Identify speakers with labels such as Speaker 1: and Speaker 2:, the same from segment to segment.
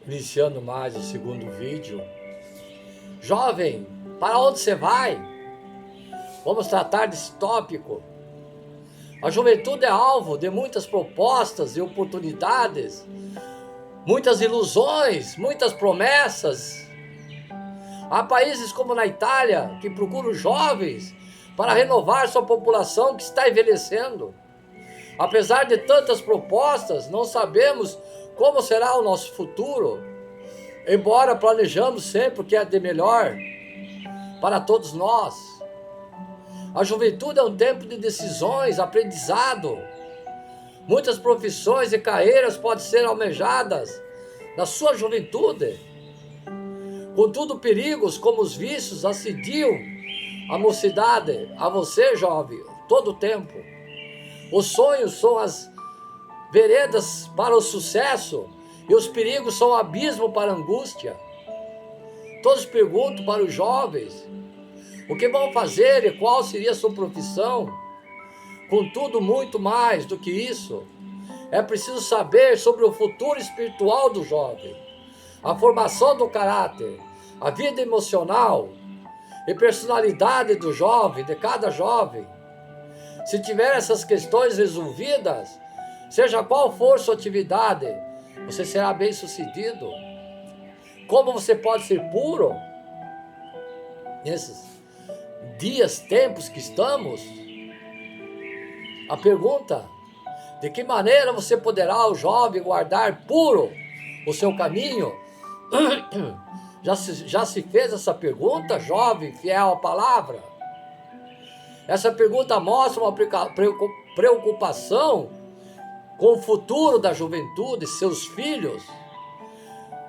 Speaker 1: Iniciando mais o segundo vídeo. Jovem, para onde você vai? Vamos tratar desse tópico. A juventude é alvo de muitas propostas e oportunidades, muitas ilusões, muitas promessas. Há países como na Itália que procuram jovens para renovar sua população que está envelhecendo. Apesar de tantas propostas, não sabemos como será o nosso futuro, embora planejamos sempre o que é de melhor para todos nós. A juventude é um tempo de decisões, aprendizado. Muitas profissões e carreiras podem ser almejadas na sua juventude. Contudo, perigos como os vícios assediam a mocidade, a você, jovem, todo o tempo. Os sonhos são as veredas para o sucesso e os perigos são o abismo para a angústia. Todos perguntam para os jovens o que vão fazer e qual seria a sua profissão. Contudo, muito mais do que isso, é preciso saber sobre o futuro espiritual do jovem, a formação do caráter, a vida emocional e personalidade do jovem, de cada jovem. Se tiver essas questões resolvidas, seja qual for sua atividade, você será bem-sucedido. Como você pode ser puro nesses dias, tempos que estamos? A pergunta: de que maneira você poderá, o jovem, guardar puro o seu caminho? Já se fez essa pergunta, jovem, fiel à palavra? Essa pergunta mostra uma preocupação com o futuro da juventude, seus filhos.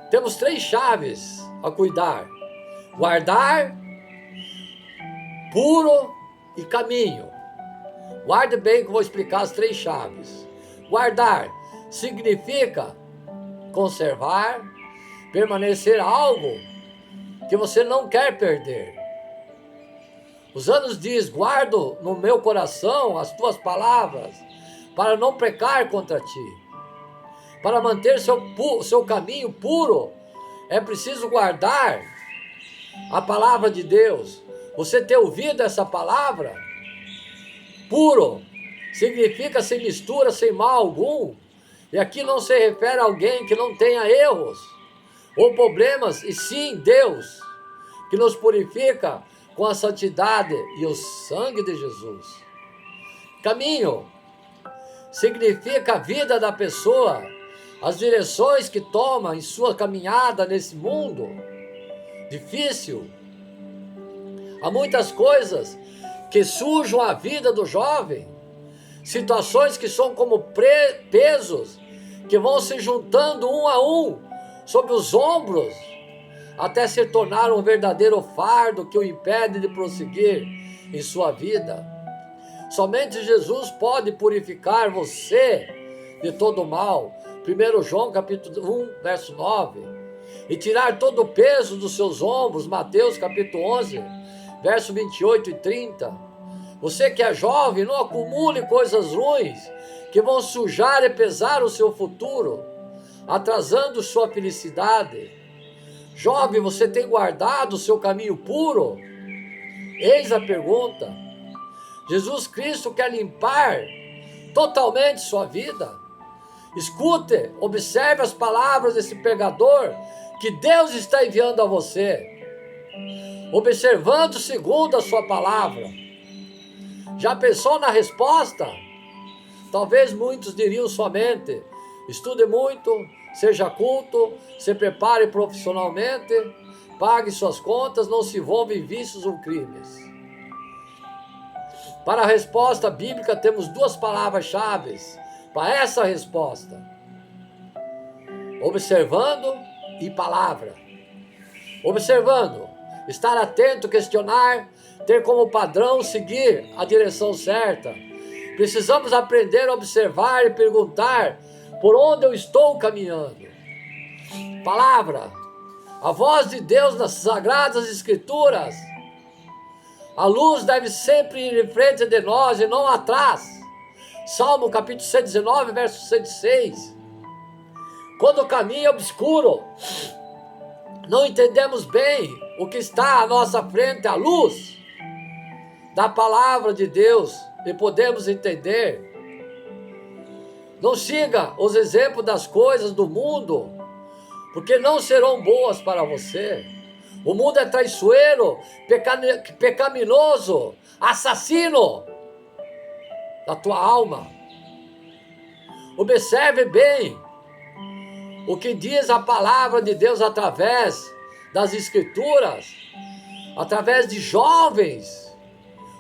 Speaker 1: Temos 3 chaves a cuidar: guardar, puro e caminho. Guarde bem que eu vou explicar as 3 chaves. Guardar significa conservar, permanecer algo que você não quer perder. Os anos diz: guardo no meu coração as tuas palavras, para não pecar contra ti. Para manter seu caminho puro, é preciso guardar a palavra de Deus. Você ter ouvido essa palavra? Puro significa sem mistura, sem mal algum. E aqui não se refere a alguém que não tenha erros ou problemas, e sim Deus, que nos purifica com a santidade e o sangue de Jesus. Caminho significa a vida da pessoa, as direções que toma em sua caminhada nesse mundo difícil. Há muitas coisas que sujam a vida do jovem, situações que são como pesos que vão se juntando um a um sobre os ombros, até se tornar um verdadeiro fardo que o impede de prosseguir em sua vida. Somente Jesus pode purificar você de todo mal. 1 João capítulo 1, verso 9. E tirar todo o peso dos seus ombros. Mateus capítulo 11, verso 28 e 30. Você que é jovem, não acumule coisas ruins que vão sujar e pesar o seu futuro, atrasando sua felicidade. Jovem, você tem guardado o seu caminho puro? Eis a pergunta. Jesus Cristo quer limpar totalmente sua vida. Escute, observe as palavras desse pregador que Deus está enviando a você, observando segundo a sua palavra. Já pensou na resposta? Talvez muitos diriam somente: estude muito, seja culto, se prepare profissionalmente, pague suas contas, não se envolva em vícios ou crimes. Para a resposta bíblica, temos 2 palavras-chave para essa resposta: observando e palavra. Observando, estar atento, questionar, ter como padrão seguir a direção certa. Precisamos aprender a observar e perguntar: por onde eu estou caminhando? Palavra, a voz de Deus nas sagradas escrituras. A luz deve sempre ir em frente de nós e não atrás. Salmo capítulo 119, verso 106. Quando o caminho é obscuro, não entendemos bem o que está à nossa frente, a luz da palavra de Deus, e podemos entender. Não siga os exemplos das coisas do mundo, porque não serão boas para você. O mundo é traiçoeiro, pecaminoso, assassino da tua alma. Observe bem o que diz a palavra de Deus através das Escrituras, através de jovens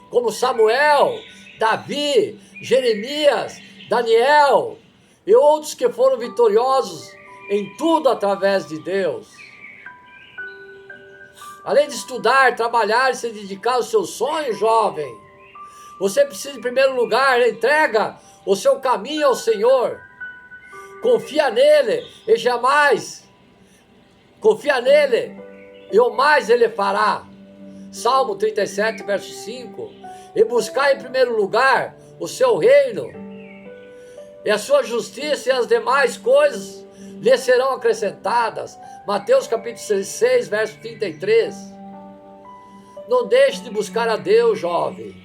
Speaker 1: como Samuel, Davi, Jeremias, Daniel e outros que foram vitoriosos em tudo através de Deus. Além de estudar, trabalhar e se dedicar aos seus sonhos, jovem, você precisa, em primeiro lugar, entrega o seu caminho ao Senhor. Confia nele e jamais, confia nele e o mais ele fará. Salmo 37, verso 5. E buscar em primeiro lugar o seu reino e a sua justiça, e as demais coisas lhe serão acrescentadas. Mateus capítulo 6, verso 33. Não deixe de buscar a Deus, jovem.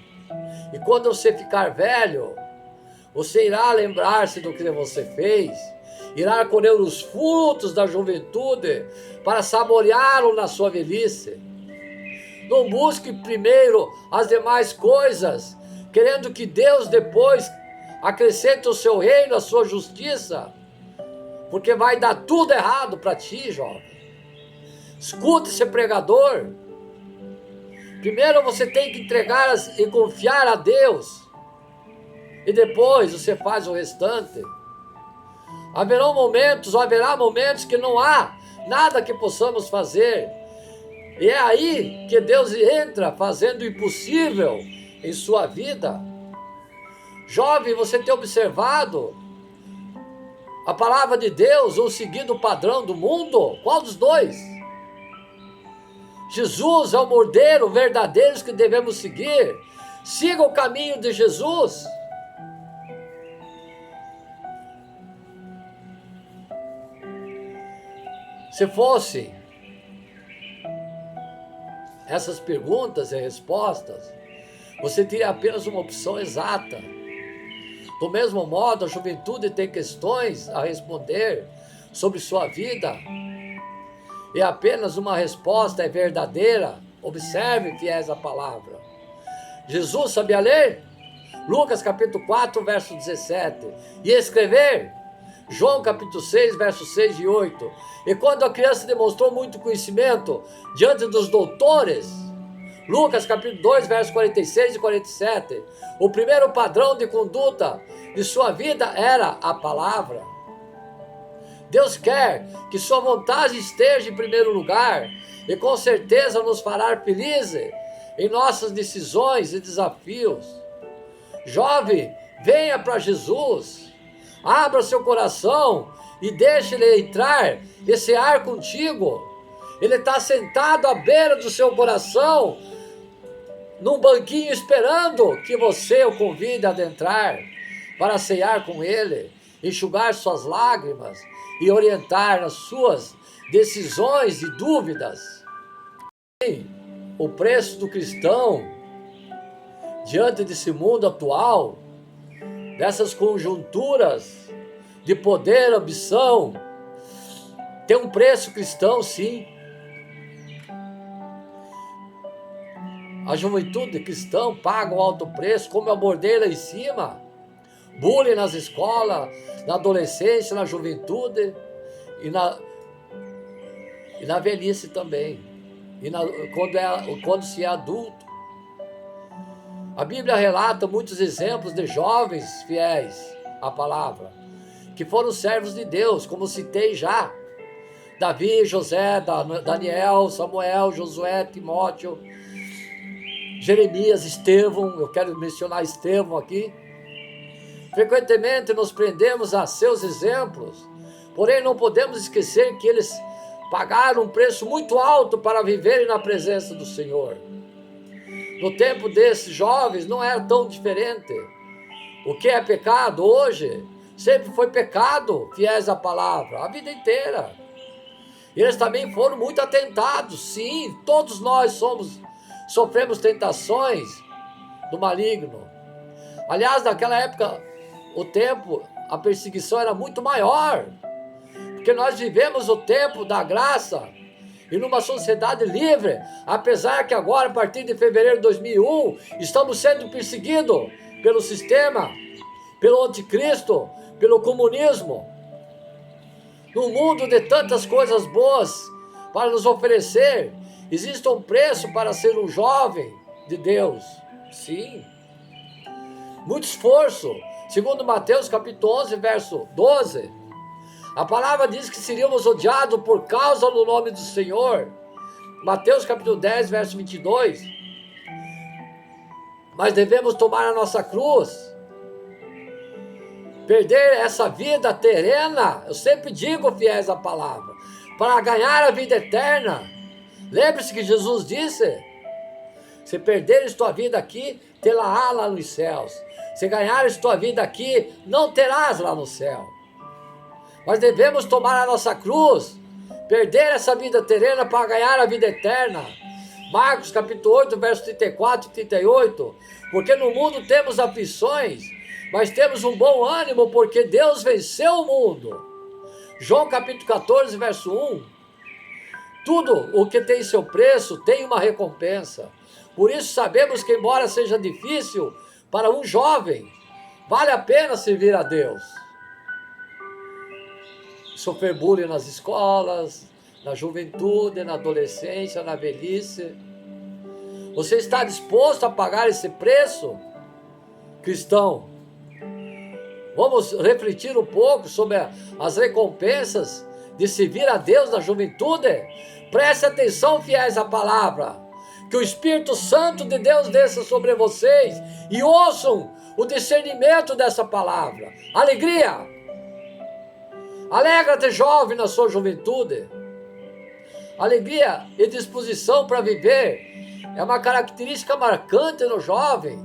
Speaker 1: E quando você ficar velho, você irá lembrar-se do que você fez, irá colher os frutos da juventude para saboreá-lo na sua velhice. Não busque primeiro as demais coisas, querendo que Deus depois acrescente o seu reino, a sua justiça, porque vai dar tudo errado para ti, jovem. Escute esse pregador. Primeiro você tem que entregar e confiar a Deus, e depois você faz o restante. Haverá momentos que não há nada que possamos fazer, e é aí que Deus entra fazendo o impossível em sua vida. Jovem, você tem observado a palavra de Deus ou seguido o padrão do mundo? Qual dos dois? Jesus é o modelo verdadeiro que devemos seguir. Siga o caminho de Jesus. Se fosse essas perguntas e respostas, você teria apenas uma opção exata. Do mesmo modo, a juventude tem questões a responder sobre sua vida, e apenas uma resposta é verdadeira. Observe, fiéis à palavra. Jesus sabia ler? Lucas capítulo 4, verso 17. E escrever? João capítulo 6, versos 6 e 8. E quando a criança demonstrou muito conhecimento diante dos doutores, Lucas capítulo 2, versos 46 e 47. O primeiro padrão de conduta de sua vida era a palavra. Deus quer que sua vontade esteja em primeiro lugar, e com certeza nos fará felizes em nossas decisões e desafios. Jovem, venha para Jesus, abra seu coração e deixe ele entrar e cear contigo. Ele está sentado à beira do seu coração, num banquinho, esperando que você o convide a adentrar para cear com ele, enxugar suas lágrimas e orientar nas suas decisões e dúvidas. O preço do cristão diante desse mundo atual, dessas conjunturas de poder, ambição, tem um preço cristão, sim. A juventude cristã paga um alto preço, como eu abordei lá em cima. Bullying nas escolas, na adolescência, na juventude e na velhice também. E quando se é adulto. A Bíblia relata muitos exemplos de jovens fiéis à palavra, que foram servos de Deus, como citei já. Davi, José, Daniel, Samuel, Josué, Timóteo, Jeremias, Estevão. Eu quero mencionar Estevão aqui. Frequentemente nos prendemos a seus exemplos, porém não podemos esquecer que eles pagaram um preço muito alto para viverem na presença do Senhor. No tempo desses jovens não era tão diferente. O que é pecado hoje sempre foi pecado, fiéis à palavra, a vida inteira. Eles também foram muito atentados, sim, todos nós sofremos tentações do maligno. Aliás, naquela época, a perseguição era muito maior, porque nós vivemos o tempo da graça e numa sociedade livre, apesar que agora, a partir de fevereiro de 2001, estamos sendo perseguidos pelo sistema, pelo anticristo, pelo comunismo. No mundo de tantas coisas boas para nos oferecer, existe um preço para ser um jovem de Deus. Sim. Muito esforço. Segundo Mateus capítulo 11, verso 12, a palavra diz que seríamos odiados por causa do nome do Senhor. Mateus capítulo 10, verso 22. Mas devemos tomar a nossa cruz, perder essa vida terrena, eu sempre digo, fiéis à palavra, para ganhar a vida eterna. Lembre-se que Jesus disse: se perderes tua vida aqui, tê-la lá nos céus. Se ganhares tua vida aqui, não terás lá no céu. Mas devemos tomar a nossa cruz, perder essa vida terrena para ganhar a vida eterna. Marcos capítulo 8, verso 34 e 38. Porque no mundo temos aflições, mas temos um bom ânimo, porque Deus venceu o mundo. João capítulo 14, verso 1. Tudo o que tem seu preço tem uma recompensa. Por isso sabemos que, embora seja difícil para um jovem, vale a pena servir a Deus. Sofrer bullying nas escolas, na juventude, na adolescência, na velhice. Você está disposto a pagar esse preço, cristão? Vamos refletir um pouco sobre as recompensas de servir a Deus na juventude? Preste atenção, fiéis à palavra. Que o Espírito Santo de Deus desça sobre vocês e ouçam o discernimento dessa palavra. Alegria! Alegra-te, jovem, na sua juventude. Alegria e disposição para viver é uma característica marcante nos jovens.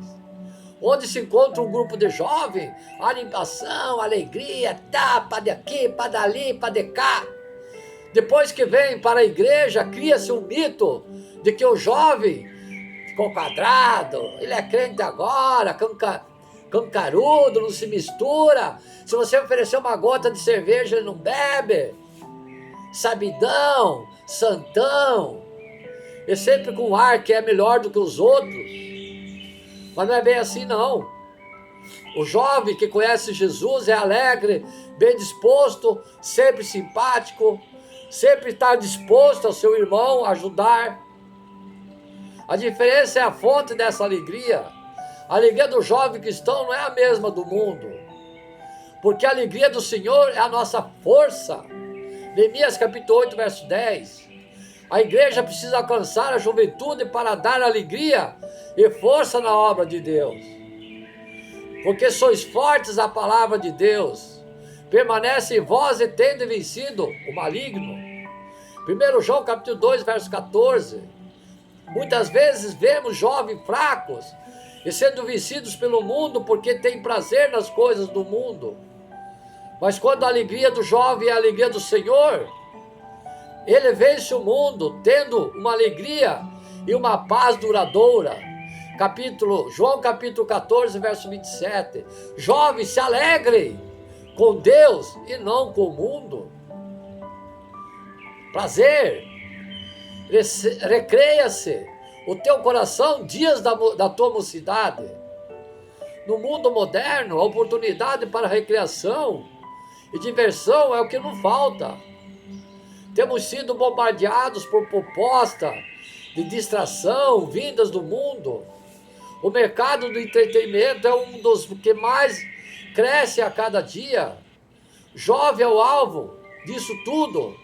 Speaker 1: Onde se encontra um grupo de jovens, animação, alegria, para daqui, para dali, para de cá. Depois que vem para a igreja, cria-se um mito de que o jovem ficou quadrado, ele é crente agora, cancarudo, não se mistura. Se você oferecer uma gota de cerveja, ele não bebe. Sabidão, santão, e sempre com um ar que é melhor do que os outros. Mas não é bem assim, não. O jovem que conhece Jesus é alegre, bem disposto, sempre simpático, sempre está disposto ao seu irmão ajudar. A diferença é a fonte dessa alegria. A alegria do jovem cristão não é a mesma do mundo, porque a alegria do Senhor é a nossa força. Neemias capítulo 8, verso 10. A igreja precisa alcançar a juventude para dar alegria e força na obra de Deus. Porque sois fortes à palavra de Deus. Permanece em vós e tende vencido o maligno. 1 João capítulo 2, verso 14. Muitas vezes vemos jovens fracos e sendo vencidos pelo mundo porque têm prazer nas coisas do mundo. Mas quando a alegria do jovem é a alegria do Senhor, ele vence o mundo, tendo uma alegria e uma paz duradoura. João capítulo 14, verso 27. Jovens, se alegrem com Deus e não com o mundo. Prazer, recreia-se o teu coração dias da tua mocidade. No mundo moderno, a oportunidade para recreação e diversão é o que não falta. Temos sido bombardeados por propostas de distração vindas do mundo. O mercado do entretenimento é um dos que mais cresce a cada dia. Jovem é o alvo disso tudo,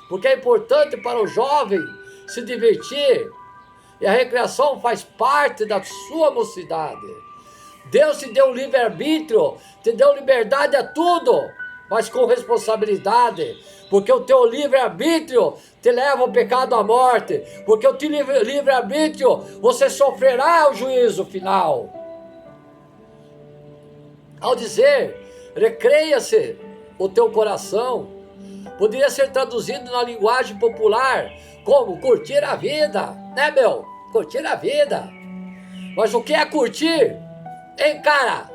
Speaker 1: porque é importante para o jovem se divertir e a recreação faz parte da sua mocidade. Deus te deu livre-arbítrio, te deu liberdade a tudo, mas com responsabilidade, porque o teu livre-arbítrio te leva ao pecado à morte, porque o teu livre-arbítrio você sofrerá o juízo final. Ao dizer Recreia-se o teu coração. Poderia ser traduzido na linguagem popular como curtir a vida, né, meu? Curtir a vida. Mas o que é curtir? Hein, cara?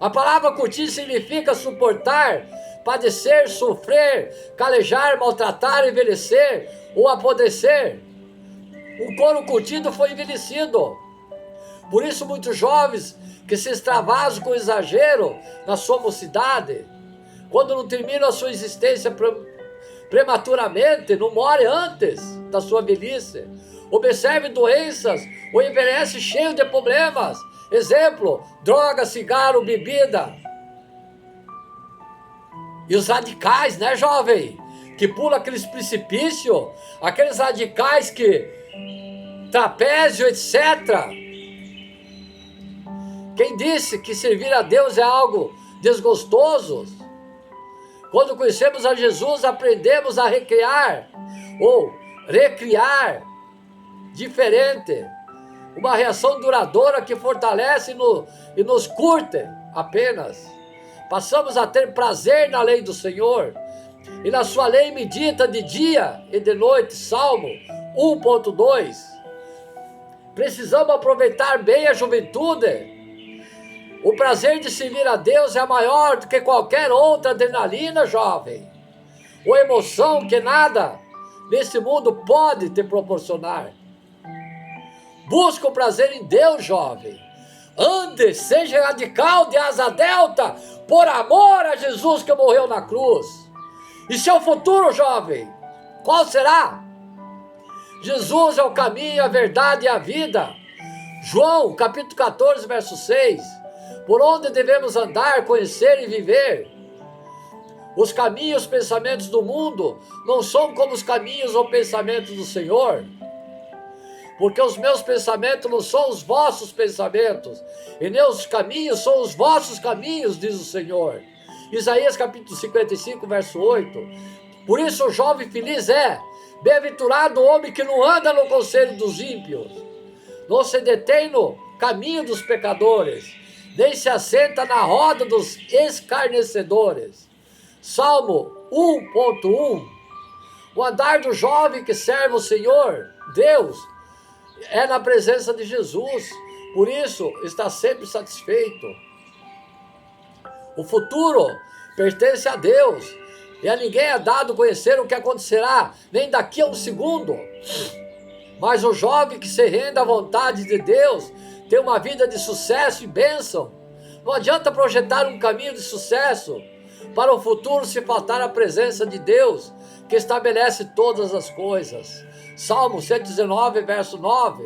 Speaker 1: A palavra curtir significa suportar, padecer, sofrer, calejar, maltratar, envelhecer ou apodrecer. Um couro curtido foi envelhecido. Por isso muitos jovens que se extravasam com exagero na sua mocidade, quando não terminam a sua existência prematuramente, não morrem antes da sua velhice, observe doenças ou envelhece cheio de problemas. Exemplo, droga, cigarro, bebida. E os radicais, né, jovem? Que pulam aqueles precipícios, aqueles radicais que trapézio, etc. Quem disse que servir a Deus é algo desgostoso? Quando conhecemos a Jesus, aprendemos a recriar ou recriar diferente. Uma reação duradoura que fortalece e nos curte apenas. Passamos a ter prazer na lei do Senhor e na sua lei medita de dia e de noite. Salmo 1.2. Precisamos aproveitar bem a juventude. O prazer de servir a Deus é maior do que qualquer outra adrenalina, jovem, ou emoção que nada nesse mundo pode te proporcionar. Busca o prazer em Deus, jovem. Ande, seja radical de asa delta, por amor a Jesus que morreu na cruz. E seu futuro, jovem, qual será? Jesus é o caminho, a verdade e a vida. João, capítulo 14, verso 6. Por onde devemos andar, conhecer e viver. Os caminhos, os pensamentos do mundo não são como os caminhos ou pensamentos do Senhor. Porque os meus pensamentos não são os vossos pensamentos, e meus caminhos são os vossos caminhos, diz o Senhor. Isaías capítulo 55, verso 8. Por isso o jovem feliz é, bem-aventurado o homem que não anda no conselho dos ímpios, não se detém no caminho dos pecadores, nem se assenta na roda dos escarnecedores. Salmo 1.1. O andar do jovem que serve o Senhor, Deus, é na presença de Jesus. Por isso, está sempre satisfeito. O futuro pertence a Deus. E a ninguém é dado conhecer o que acontecerá, nem daqui a um segundo. Mas o jovem que se rende à vontade de Deus tem uma vida de sucesso e bênção. Não adianta projetar um caminho de sucesso para o futuro se faltar a presença de Deus, que estabelece todas as coisas. Salmo 119, verso 9.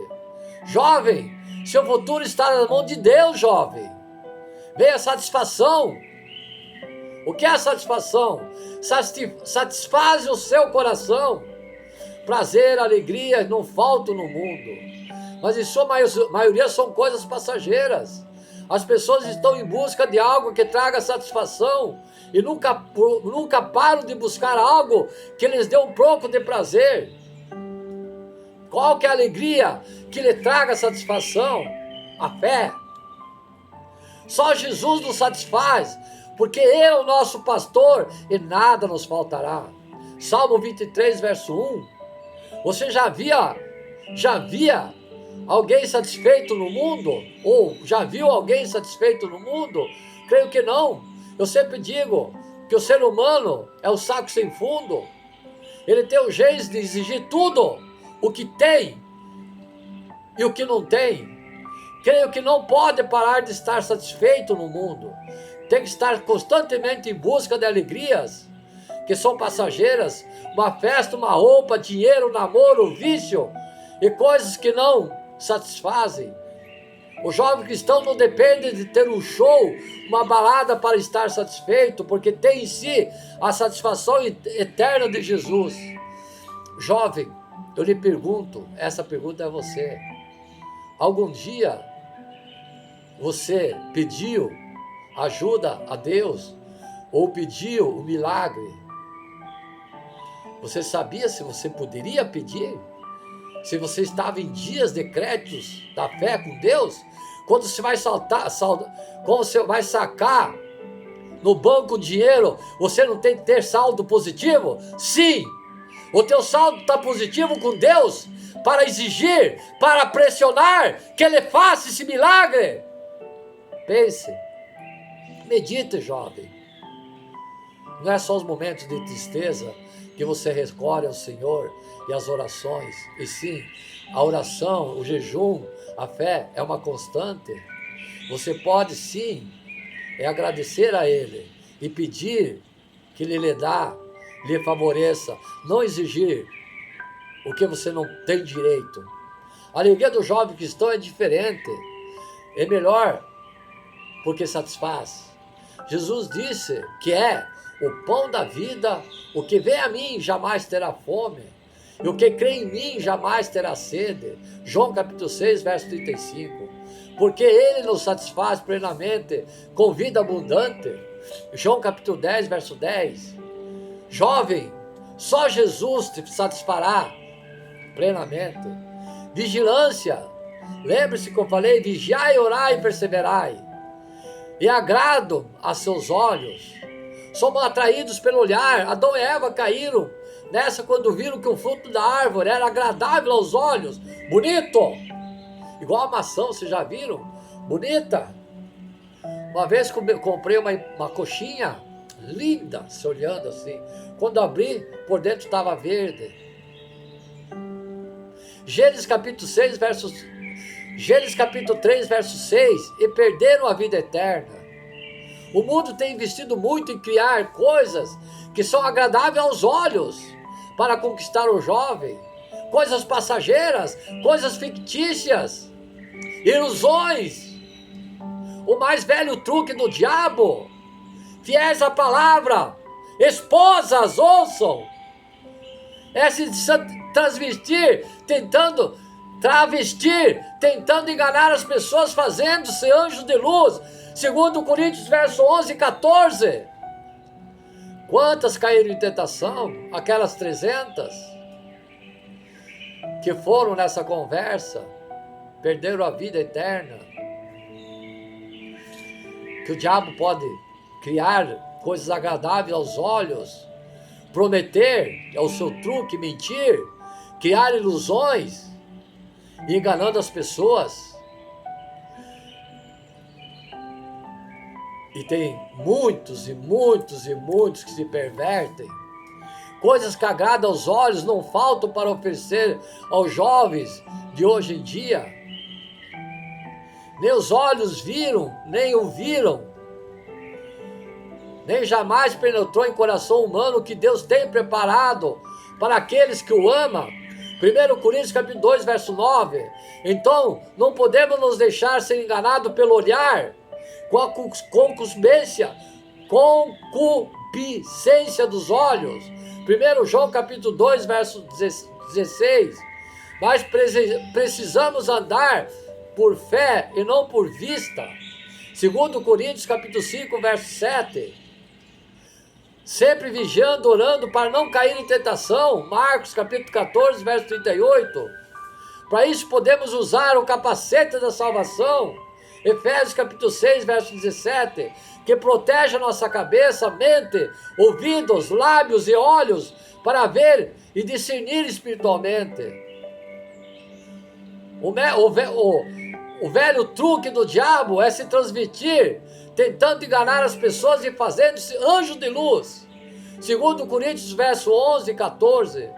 Speaker 1: Jovem, seu futuro está na mão de Deus, jovem. Vem a satisfação. O que é a satisfação? Satisfaz o seu coração. Prazer, alegria não faltam no mundo, mas em sua maioria são coisas passageiras. As pessoas estão em busca de algo que traga satisfação e nunca param de buscar algo que lhes dê um pouco de prazer. Qual que é a alegria que lhe traga satisfação? A fé. Só Jesus nos satisfaz, porque Ele é o nosso pastor e nada nos faltará. Salmo 23, verso 1. Você já via alguém satisfeito no mundo? Ou já viu alguém satisfeito no mundo? Creio que não. Eu sempre digo que o ser humano é um saco sem fundo. Ele tem o jeito de exigir tudo, o que tem e o que não tem. Creio que não pode parar de estar satisfeito no mundo. Tem que estar constantemente em busca de alegrias que são passageiras, uma festa, uma roupa, dinheiro, namoro, vício e coisas que não satisfazem. O jovem cristão não depende de ter um show, uma balada para estar satisfeito, porque tem em si a satisfação eterna de Jesus. Jovem, eu lhe pergunto, essa pergunta é a você. Algum dia você pediu ajuda a Deus ou pediu o milagre? Você sabia se você poderia pedir? Se você estava em dias de créditos da fé com Deus? Quando você vai quando você vai sacar no banco dinheiro, você não tem que ter saldo positivo? Sim! O teu saldo está positivo com Deus para exigir, para pressionar que Ele faça esse milagre. Pense, medite, jovem. Não é só os momentos de tristeza que você recorre ao Senhor e as orações, e sim, a oração, o jejum, a fé é uma constante. Você pode sim agradecer a Ele e pedir que Ele lhe dá, lhe favoreça, não exigir o que você não tem direito. A alegria do jovem cristão é diferente, é melhor porque satisfaz. Jesus disse que é o pão da vida, o que vem a mim jamais terá fome, e o que crê em mim jamais terá sede. João capítulo 6, verso 35. Porque Ele nos satisfaz plenamente com vida abundante. João capítulo 10, verso 10. Jovem, só Jesus te satisfará plenamente. Vigilância, lembre-se que eu falei, vigiai, orai e perseverai. E agrado a seus olhos. Somos atraídos pelo olhar. Adão e Eva caíram nessa quando viram que o fruto da árvore era agradável aos olhos. Bonito. Igual a maçã, vocês já viram? Bonita. Uma vez comprei uma coxinha linda, se olhando assim. Quando abri, por dentro estava verde. Gênesis capítulo 3, verso 6. E perderam a vida eterna. O mundo tem investido muito em criar coisas que são agradáveis aos olhos para conquistar o jovem. Coisas passageiras, coisas fictícias, ilusões. O mais velho truque do diabo. Fiéis à palavra. Esposas, ouçam. É se travestir, tentando enganar as pessoas, fazendo-se anjos de luz. Segundo Coríntios, verso 11 e 14. Quantas caíram em tentação? Aquelas 300 que foram nessa conversa, perderam a vida eterna. Que o diabo pode criar coisas agradáveis aos olhos, prometer, é o seu truque, mentir, criar ilusões, enganando as pessoas. E tem muitos que se pervertem. Coisas que agradam aos olhos não faltam para oferecer aos jovens de hoje em dia. Nem os olhos viram, nem ouviram, nem jamais penetrou em coração humano o que Deus tem preparado para aqueles que o amam. 1 Coríntios capítulo 2, verso 9. Então, não podemos nos deixar ser enganados pelo olhar, com a concupiscência dos olhos. 1 João capítulo 2, verso 16. Mas precisamos andar por fé e não por vista. 2 Coríntios capítulo 5, verso 7. Sempre vigiando, orando para não cair em tentação. Marcos capítulo 14, verso 38. Para isso podemos usar o capacete da salvação. Efésios capítulo 6, verso 17, que protege a nossa cabeça, mente, ouvidos, lábios e olhos, para ver e discernir espiritualmente. O velho truque do diabo é se transmitir, tentando enganar as pessoas e fazendo-se anjo de luz. 2 Coríntios, verso 11 e 14,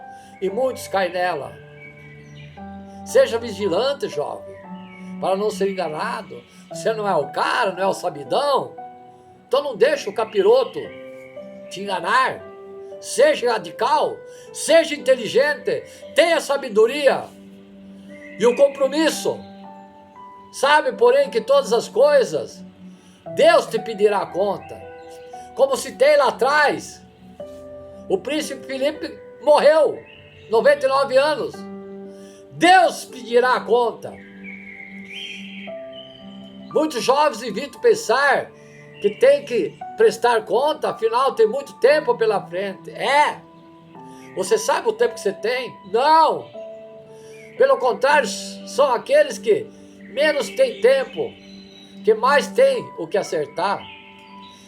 Speaker 1: e muitos caem nela. Seja vigilante, jovem, para não ser enganado. Você não é o cara, não é o sabidão. Então não deixa o capiroto te enganar. Seja radical, seja inteligente, tenha sabedoria e o compromisso. Sabe, porém, que todas as coisas Deus te pedirá conta. Como citei lá atrás, o príncipe Filipe morreu, 99 anos. Deus pedirá conta. Muitos jovens evitam pensar que tem que prestar conta, afinal tem muito tempo pela frente. Você sabe o tempo que você tem? Não! Pelo contrário, são aqueles que menos têm tempo, que mais têm o que acertar.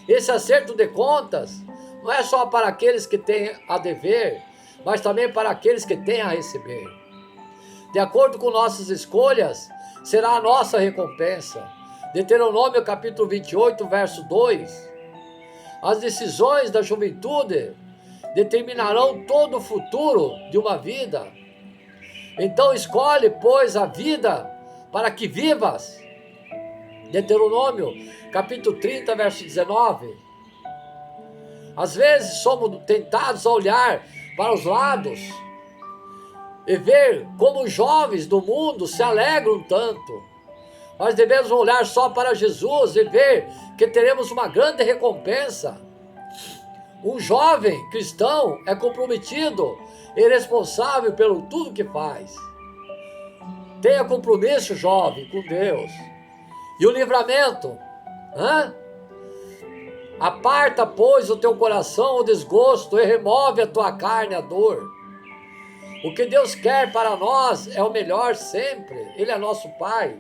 Speaker 1: Esse acerto de contas não é só para aqueles que têm a dever, mas também para aqueles que têm a receber. De acordo com nossas escolhas, será a nossa recompensa. Deuteronômio capítulo 28, verso 2. As decisões da juventude determinarão todo o futuro de uma vida. Então escolhe, pois, a vida para que vivas. Deuteronômio capítulo 30, verso 19. Às vezes somos tentados a olhar para os lados e ver como os jovens do mundo se alegram tanto. Nós devemos olhar só para Jesus e ver que teremos uma grande recompensa. Um jovem cristão é comprometido e responsável pelo tudo que faz. Tenha compromisso, jovem, com Deus. E o livramento? Aparta, pois, o teu coração o desgosto e remove a tua carne a dor. O que Deus quer para nós é o melhor sempre. Ele é nosso Pai.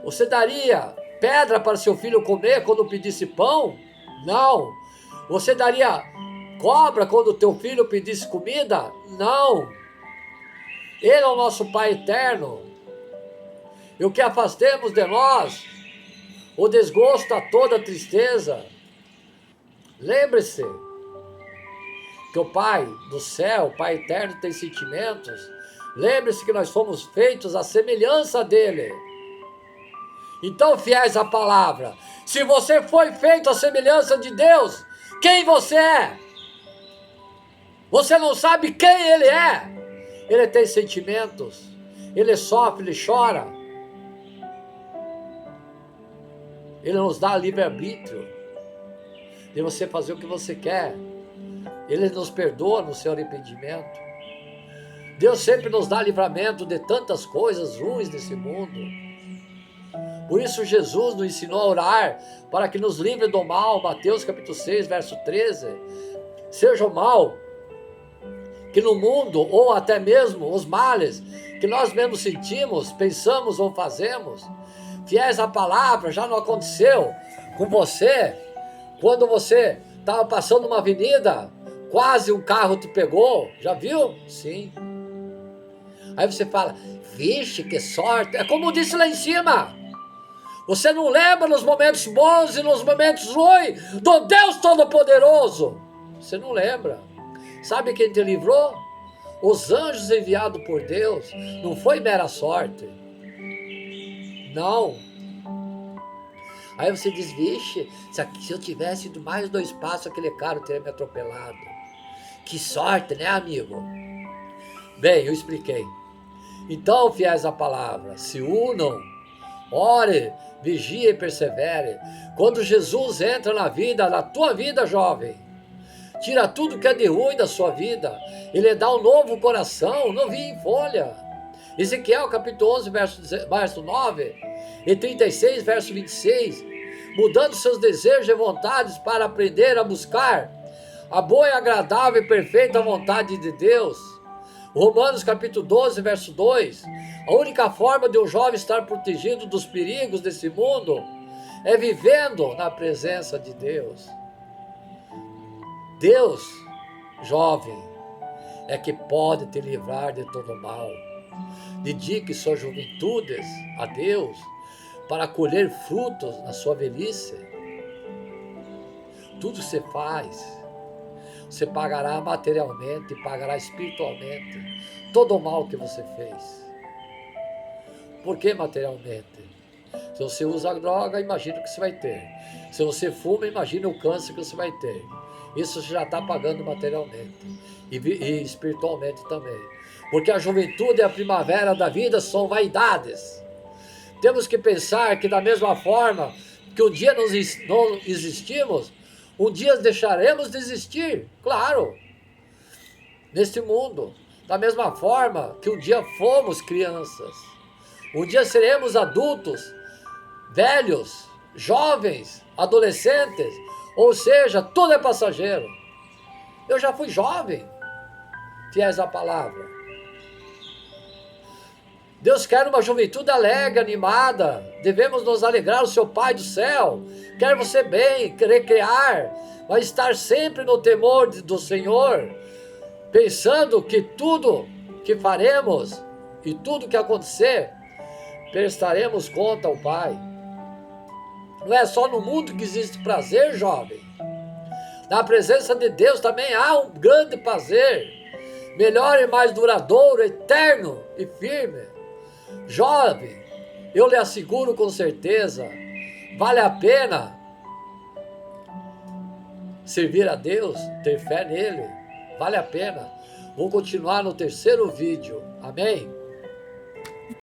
Speaker 1: Você daria pedra para seu filho comer quando pedisse pão? Não. Você daria cobra quando teu filho pedisse comida? Não. Ele é o nosso Pai eterno. E o que afastemos de nós, o desgosto a toda tristeza. Lembre-se que o Pai do céu, o Pai eterno, tem sentimentos. Lembre-se que nós fomos feitos à semelhança dele. Então, fiéis à palavra, se você foi feito à semelhança de Deus, quem você é? Você não sabe quem ele é? Ele tem sentimentos, ele sofre, ele chora. Ele nos dá livre-arbítrio de você fazer o que você quer. Ele nos perdoa no seu arrependimento. Deus sempre nos dá livramento de tantas coisas ruins desse mundo. Por isso Jesus nos ensinou a orar para que nos livre do mal. Mateus capítulo 6, verso 13. Seja o mal que no mundo, ou até mesmo os males que nós mesmos sentimos, pensamos ou fazemos, fiéis à palavra, já não aconteceu com você, quando você estava passando uma avenida, quase um carro te pegou, já viu? Sim. Aí você fala, vixe, que sorte, é como eu disse lá em cima, você não lembra nos momentos bons e nos momentos ruins do Deus Todo-Poderoso, você não lembra. Sabe quem te livrou? Os anjos enviados por Deus, não foi mera sorte. Não. Aí você diz, vixe, se eu tivesse ido mais 2 passos, aquele carro teria me atropelado. Que sorte, né, amigo? Bem, eu expliquei. Então, fiéis à palavra, se unam, ore, vigie e persevere. Quando Jesus entra na tua vida, jovem, tira tudo que é de ruim da sua vida, ele dá um novo coração, novinho em folha. Ezequiel capítulo 11, verso 9 e 36, verso 26, mudando seus desejos e vontades para aprender a buscar a boa e agradável e perfeita vontade de Deus. Romanos capítulo 12, verso 2, a única forma de um jovem estar protegido dos perigos desse mundo é vivendo na presença de Deus. Deus, jovem, é que pode te livrar de todo mal. Dedique suas juventudes a Deus para colher frutos na sua velhice. Tudo você faz, você pagará materialmente e pagará espiritualmente todo o mal que você fez. Por que materialmente? Se você usa droga, imagina o que você vai ter. Se você fuma, imagina o câncer que você vai ter. Isso você já está pagando materialmente e espiritualmente também. Porque a juventude e a primavera da vida são vaidades. Temos que pensar que da mesma forma que um dia não existimos, um dia deixaremos de existir, claro, neste mundo. Da mesma forma que um dia fomos crianças, um dia seremos adultos, velhos, jovens, adolescentes, ou seja, tudo é passageiro. Eu já fui jovem, fiéis à palavra. Deus quer uma juventude alegre, animada. Devemos nos alegrar, o seu Pai do céu quer você bem, querer criar, mas estar sempre no temor do Senhor, pensando que tudo que faremos e tudo que acontecer, prestaremos conta ao Pai. Não é só no mundo que existe prazer, jovem. Na presença de Deus também há um grande prazer, melhor e mais duradouro, eterno e firme. Jovem, eu lhe asseguro com certeza, vale a pena servir a Deus, ter fé nele, vale a pena. Vou continuar no terceiro vídeo, amém?